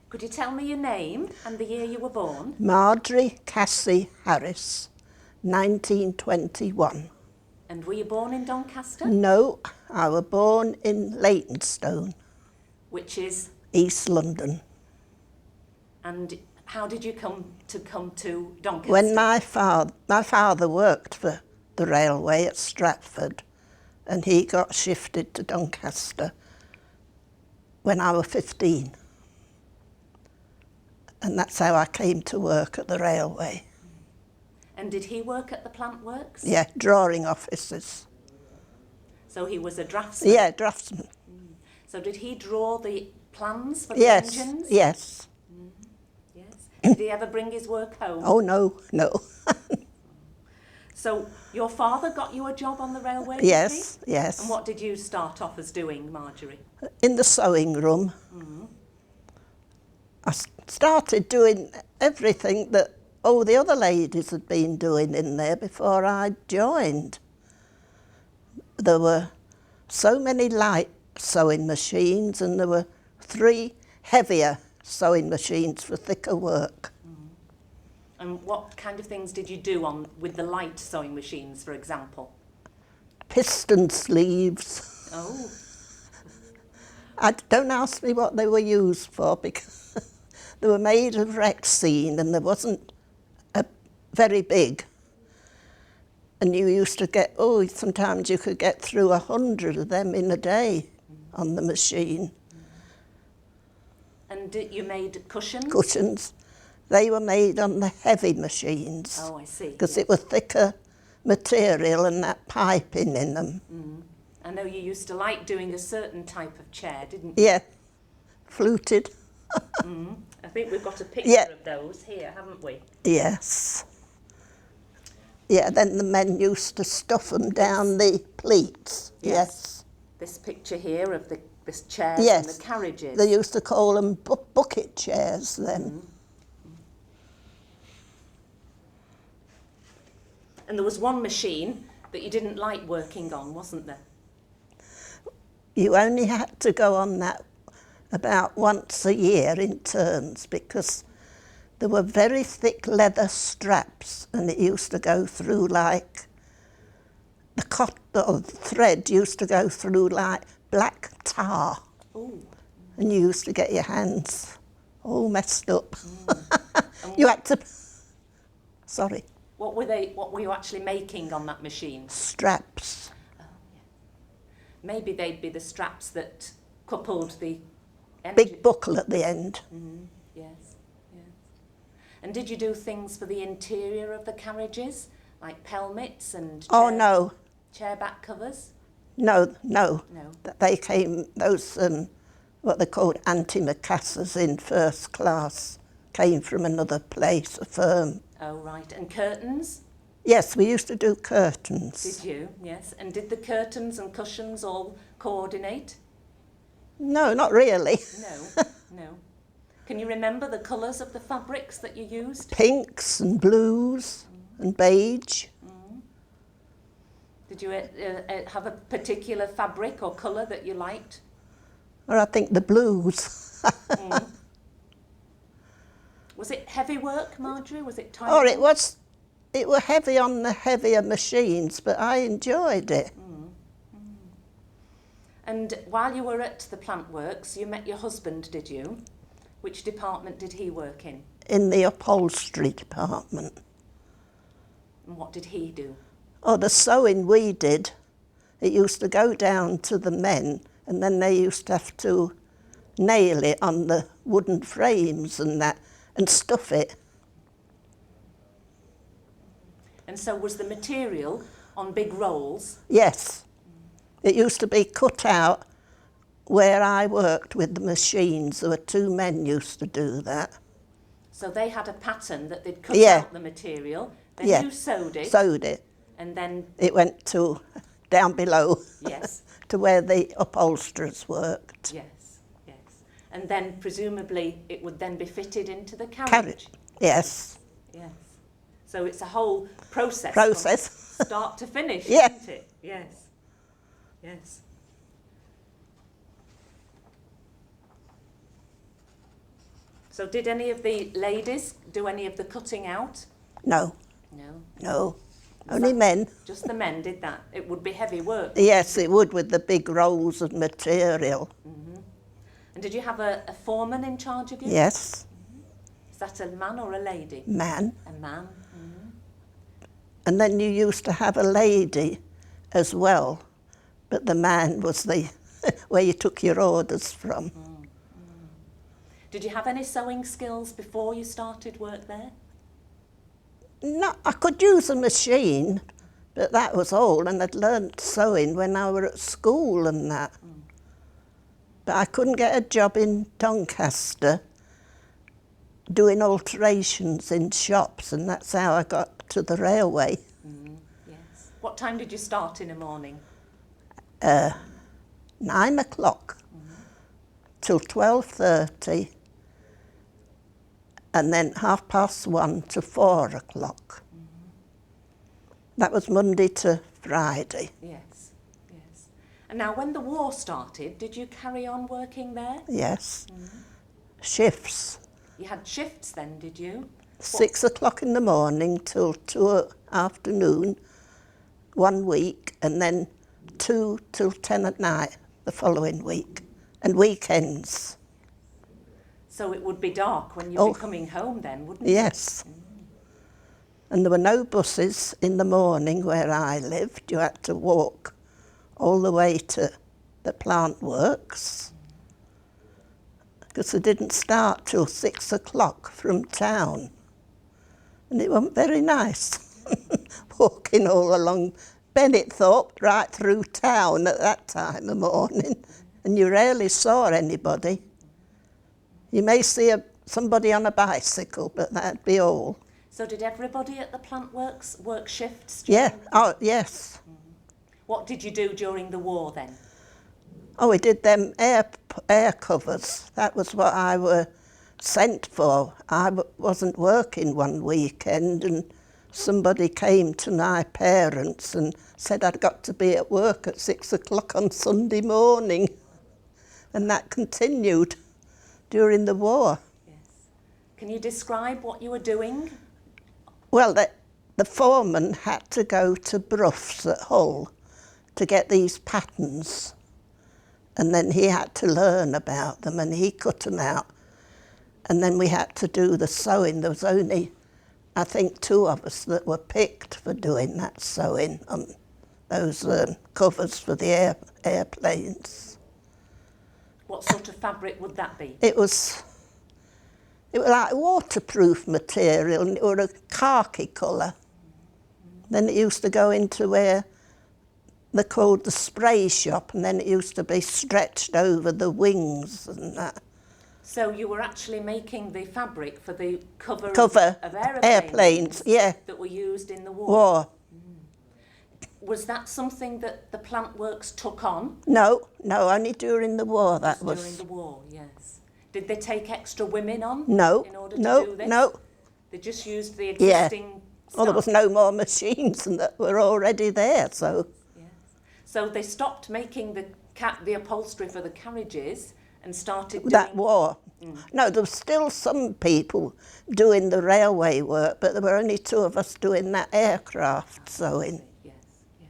Could you tell me your name and the year you were born? Marjorie Harris, 1921. And were you born in Doncaster? No, I was born in Leytonstone. Which is? East London. And how did you come to Doncaster? When my father worked for the railway at Stratford, and he got shifted to Doncaster when I was 15. And that's how I came to work at the railway. And did he work at the plant works? Yeah, drawing offices. So he was a draftsman? Yeah, draftsman. So did he draw the plans for the engines? Yes. Yes. Did he ever bring his work home? Oh, no, no. So your father got you a job on the railway? Yes, did he? yes. And what did you start off as doing, Marjorie? In the sewing room. I started doing everything that the other ladies had been doing in there before I joined. There were so many light sewing machines, and there were 3 heavier sewing machines for thicker work. And what kind of things did you do with the light sewing machines, for example? Piston sleeves. Oh. Don't ask me what they were used for, because they were made of Rexine and they wasn't very big. And you used to get, sometimes you could get through 100 of them in a day on the machine. And you made cushions? Cushions. They were made on the heavy machines. Oh, I see. Because it was thicker material and that piping in them. I know you used to like doing a certain type of chair, didn't you? Yeah, fluted. I think we've got a picture of those here, haven't we? Yes. Yeah, then the men used to stuff them down the pleats. Yes. This picture here of this chairs and the carriages. They used to call them bucket chairs then. And there was one machine that you didn't like working on, wasn't there? You only had to go on that about once a year in turns, because there were very thick leather straps, and it used to go through like the thread used to go through like black tar. Ooh. And you used to get your hands all messed up. You had to. Sorry. What were you actually making on that machine? Straps. Oh, yeah. Maybe they'd be the straps that coupled the engine. Big buckle at the end. Yes, yes. And did you do things for the interior of the carriages, like pelmets and chair back covers? No. They came, those, what they called antimacassars in first class, came from another place, a firm. Oh, right. And curtains? Yes, we used to do curtains. Did you? Yes. And did the curtains and cushions all coordinate? No, not really. No. Can you remember the colours of the fabrics that you used? Pinks and blues and beige. Did you have a particular fabric or colour that you liked? Or I think the blues. Was it heavy work, Marjorie? Was it tiring? Oh, it was heavy on the heavier machines, but I enjoyed it. And while you were at the plant works, you met your husband, did you? Which department did he work in? In the upholstery department. And what did he do? Oh, the sewing we did, it used to go down to the men, and then they used to have to nail it on the wooden frames and that, and stuff it. And so was the material on big rolls? Yes. It used to be cut out where I worked with the machines. There were 2 men used to do that. So they had a pattern that they'd cut out the material, then you sewed it. Sewed it. And then it went to down below. Yes. To where the upholsterers worked. Yes. And then presumably it would then be fitted into the carriage. Yes. Yes. So it's a whole process. From start to finish, isn't it? Yes. Yes. So did any of the ladies do any of the cutting out? No. No. No. Only men. Just the men did that? It would be heavy work. Yes, it would, with the big rolls of material. Mm-hmm. And did you have a foreman in charge of you? Yes. Mm-hmm. Is that a man or a lady? Man. A man. Mm-hmm. And then you used to have a lady as well, but the man was the where you took your orders from. Mm-hmm. Did you have any sewing skills before you started work there? No, I could use a machine, but that was all, and I'd learnt sewing when I were at school and that. Mm. But I couldn't get a job in Doncaster doing alterations in shops, and that's how I got to the railway. Mm, yes. What time did you start in the morning? 9 o'clock till 12:30, and then 1:30 to 4 o'clock. That was Monday to Friday. Yes, yes. And now when the war started, did you carry on working there? Yes. Shifts. You had shifts then, did you? 6 o'clock in the morning till 2 afternoon, 1 week, and then 2 till 10 at night the following week, and weekends. So it would be dark when you'd be coming home then, wouldn't it? Yes. And there were no buses in the morning where I lived. You had to walk all the way to the plant works, because they didn't start till 6 o'clock from town. And it wasn't very nice, walking all along Bennetthorpe right through town at that time of morning, and you rarely saw anybody. You may see somebody on a bicycle, but that'd be all. So did everybody at the plant works work shifts? Yeah, oh yes. What did you do during the war then? Oh, we did them air covers. That was what I were sent for. I wasn't working one weekend, and somebody came to my parents and said I'd got to be at work at 6 o'clock on Sunday morning. And that continued during the war. Yes. Can you describe what you were doing? Well, the foreman had to go to Bruff's at Hull to get these patterns, and then he had to learn about them, and he cut them out, and then we had to do the sewing. There was only, I think, 2 of us that were picked for doing that sewing on those covers for the airplanes. What sort of fabric would that be? It was like waterproof material, and it was a khaki colour. Then it used to go into where they called the spray shop, and then it used to be stretched over the wings and that. So you were actually making the fabric for the cover of airplanes, yeah. that were used in the war? War. Was that something that the plant works took on? No, only during the war that was. During the war, yes. Did they take extra women on No, in order to do this? No. They just used the existing stuff? Well, there was no more machines and that were already there, so. Yes. So they stopped making the upholstery for the carriages and started doing... That war. No, there was still some people doing the railway work, but there were only 2 of us doing that aircraft sewing. Yes, yeah.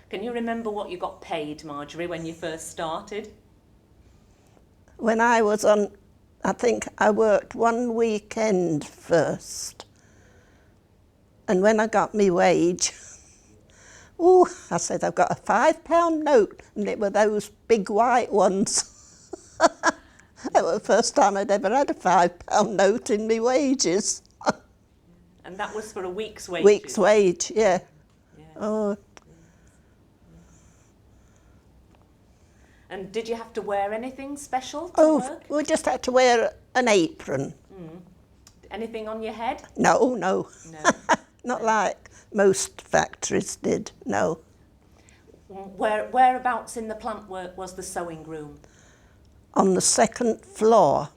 Can you remember what you got paid, Marjorie, when you first started? When I was on, I think I worked 1 weekend first. And when I got my wage, I said, I've got a £5 note. And it were those big white ones. That was the first time I'd ever had a £5 note in my wages. And that was for a week's wages? Week's wage, yeah. Oh. And did you have to wear anything special to work? We just had to wear an apron. Anything on your head? No. No. Not like most factories did, no. Whereabouts in the plant work was the sewing room? On the 2nd floor.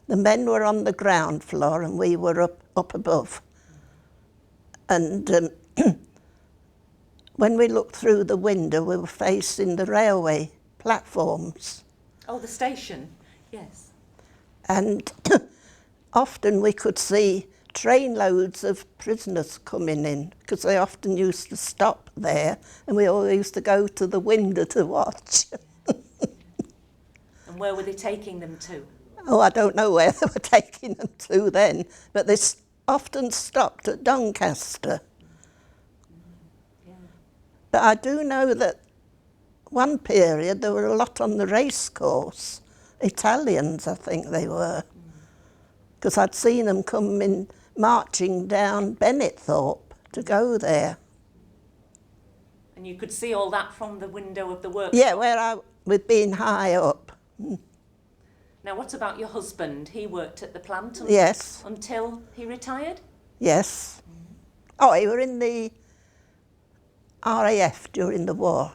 The men were on the ground floor and we were up above. And when we looked through the window, we were facing the railway platforms. Oh, the station? Yes. And often we could see trainloads of prisoners coming in, because they often used to stop there, and we all used to go to the window to watch. And where were they taking them to? Oh, I don't know where they were taking them to then, but they often stopped at Doncaster. Yeah. But I do know that one period there were a lot on the racecourse. Italians, I think they were. Because I'd seen them coming, marching down Bennettthorpe to go there. And you could see all that from the window of the workshop? Yeah, we'd been high up. Now, what about your husband? He worked at the plant Yes, until he retired? yes. Oh, he were in the RAF during the war.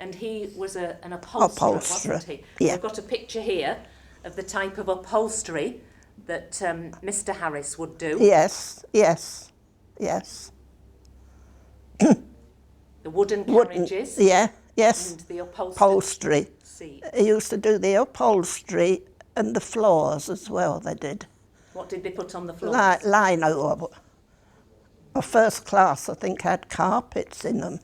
And he was an upholsterer, wasn't he? Yeah. We've got a picture here of the type of upholstery that Mr. Harris would do. Yes, yes, yes. The wooden carriages. Yeah, yes. And the Upholstery. seat. He used to do the upholstery and the floors as well, they did. What did they put on the floors? Lino. Or first class, I think, had carpets in them.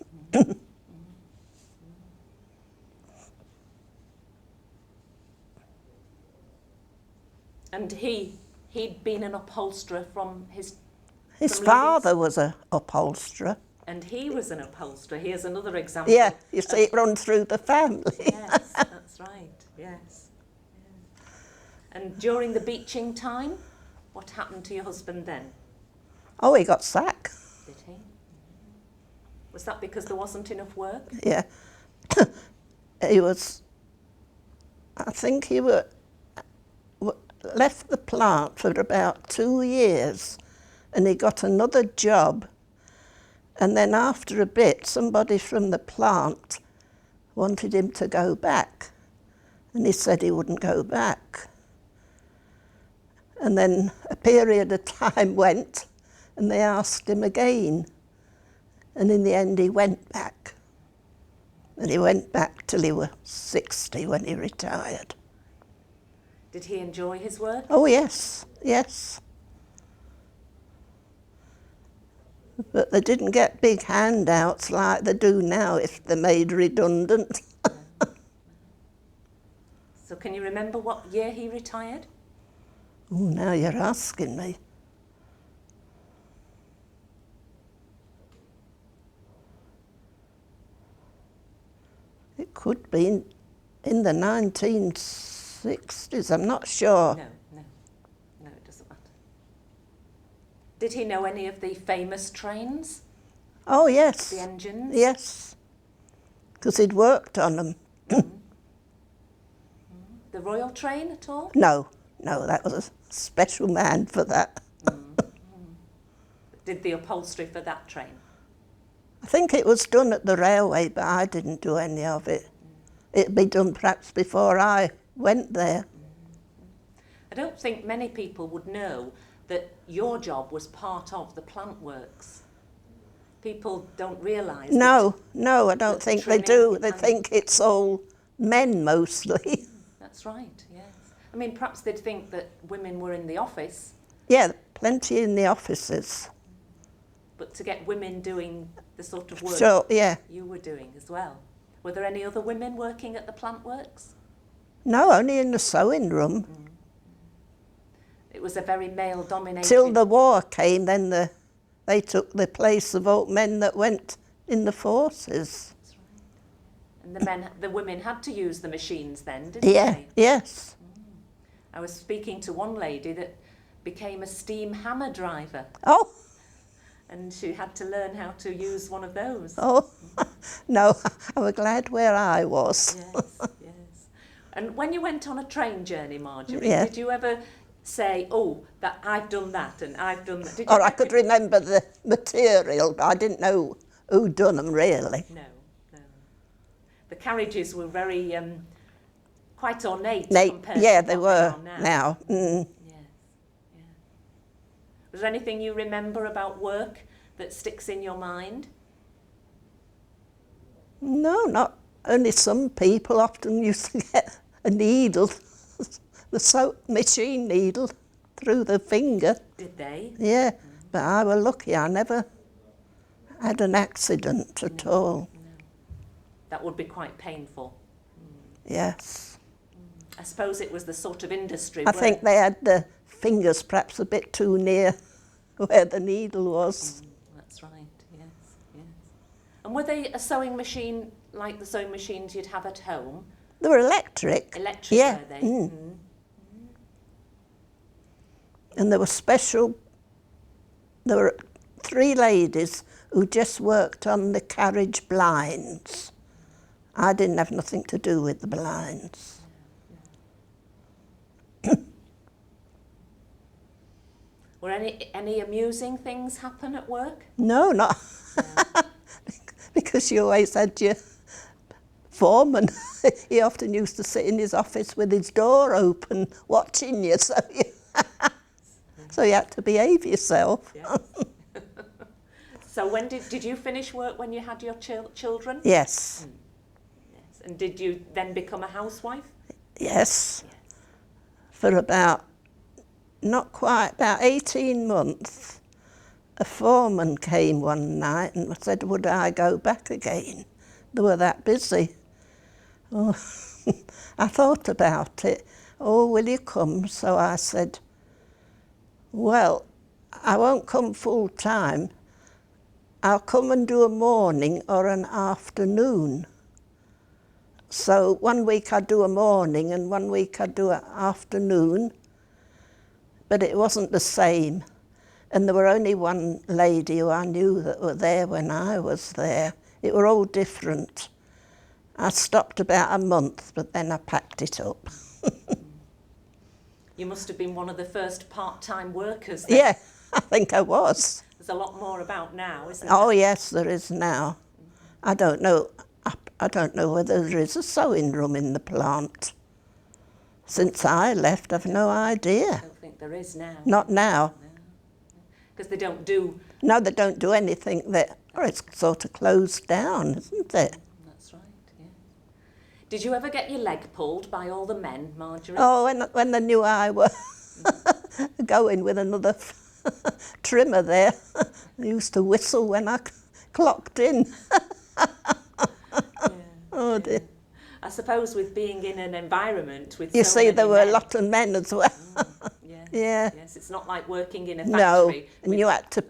And he'd been an upholsterer from his Father was an upholsterer. And he was an upholsterer. Here's another example. Yeah, you see it run through the family. Yes, that's right, yes. Yeah. And during the beaching time, what happened to your husband then? Oh, he got sacked. Did he? Was that because there wasn't enough work? Yeah. I think he left the plant for about 2 years, and he got another job. And then after a bit, somebody from the plant wanted him to go back. And he said he wouldn't go back. And then a period of time went, and they asked him again. And in the end, he went back. And he went back till he was 60 when he retired. Did he enjoy his work? Oh, yes, yes. But they didn't get big handouts like they do now if they're made redundant. So can you remember what year he retired? Oh, now you're asking me. It could be in the 1960s, I'm not sure. No, it doesn't matter. Did he know any of the famous trains? Oh, yes. The engines? Yes, because he'd worked on them. The Royal Train at all? No, that was a special man for that. Did the upholstery for that train? I think it was done at the railway, but I didn't do any of it. It'd be done perhaps before I went there. I don't think many people would know that your job was part of the plant works. People don't realise. No, I don't think they do. They think it's all men mostly. That's right, yes. I mean, perhaps they'd think that women were in the office. Yeah, plenty in the offices. But to get women doing the sort of work So, yeah. you were doing as well. Were there any other women working at the plant works? No, only in the sewing room. It was a very male-dominated... Till the war came, then they took the place of old men that went in the forces. That's right. And the women had to use the machines then, didn't they? Yes. I was speaking to one lady that became a steam hammer driver. Oh. And she had to learn how to use one of those. Oh, no, I was glad where I was. Yes. And when you went on a train journey, Marjorie, Yeah. did you ever say, oh, that I've done that and I've done that? Or I could remember the material, but I didn't know who'd done them, really. No. The carriages were very, quite ornate compared to they what were they are now. Yes. Was there anything you remember about work that sticks in your mind? No, not only some people often used to get a needle, the machine needle, through the finger. Did they? Yeah, but I was lucky. I never had an accident at all. No. That would be quite painful. Yes. I suppose it was the sort of industry I think they had the fingers perhaps a bit too near where the needle was. That's right, yes, yes. And were they a sewing machine like the sewing machines you'd have at home? They were electric. Electric, yeah. were they? And there were 3 ladies who just worked on the carriage blinds. I didn't have nothing to do with the blinds. Were any amusing things happen at work? No, not because you always had your foreman. He often used to sit in his office with his door open, watching you, so you had to behave yourself. Yes. So when did you finish work when you had your children? Yes. Yes. And did you then become a housewife? Yes. For about 18 months, a foreman came one night and said, would I go back again? They were that busy. Oh, I thought about it. Oh, will you come? So I said, well, I won't come full time. I'll come and do a morning or an afternoon. So one week I'd do a morning and one week I'd do an afternoon. But it wasn't the same. And there were only one lady who I knew that were there when I was there. It were all different. I stopped about a month, but then I packed it up. You must have been one of the first part-time workers then. Yeah, I think I was. There's a lot more about now, isn't there? Oh yes, there is now. I don't know whether there is a sewing room in the plant. Since I left, I've no idea. I don't think there is now. Not now. Because they don't do... No, they don't do anything there. Or it's sort of closed down, isn't it? That's right, yeah. Did you ever get your leg pulled by all the men, Marjorie? Oh, when they knew I were going with another trimmer there, they used to whistle when I clocked in. Oh dear. I suppose with being in an environment with You so see, many there were men, a lot of men as well. yes, Yeah. yes, it's not like working in a No, factory. and you had to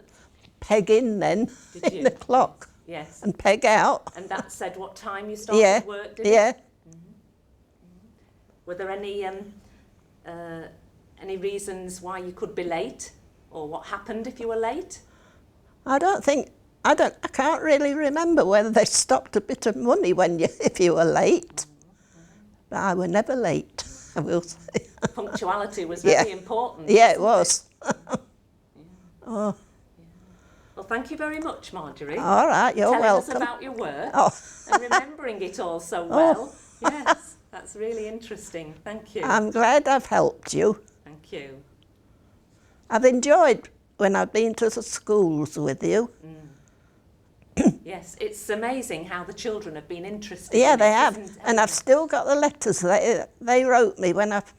peg in then, Did in you? the clock, Yes, and peg out. and that said what time you started Yeah, work, did it? yeah. Were there any reasons why you could be late, or what happened if you were late? I can't really remember whether they stopped a bit of money if you were late. But I were never late, I will say. Punctuality was Yeah. very important. Yeah, it wasn't was. Well, thank you very much, Marjorie. All right, you're Telling welcome. us about your work Oh. and remembering it all so well. Yes, that's really interesting. Thank you. I'm glad I've helped you. Thank you. I've enjoyed when I've been to the schools with you. Yes, it's amazing how the children have been interested. Yeah, in they it, have. isn't it? And I've still got the letters they wrote me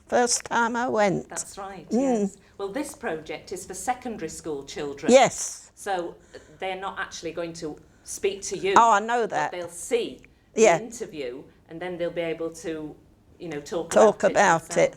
first time I went. That's right, yes. Well, this project is for secondary school children. Yes. So they're not actually going to speak to you. Oh, I know But that. they'll see the Yeah. interview and then they'll be able to, talk Talk about about it.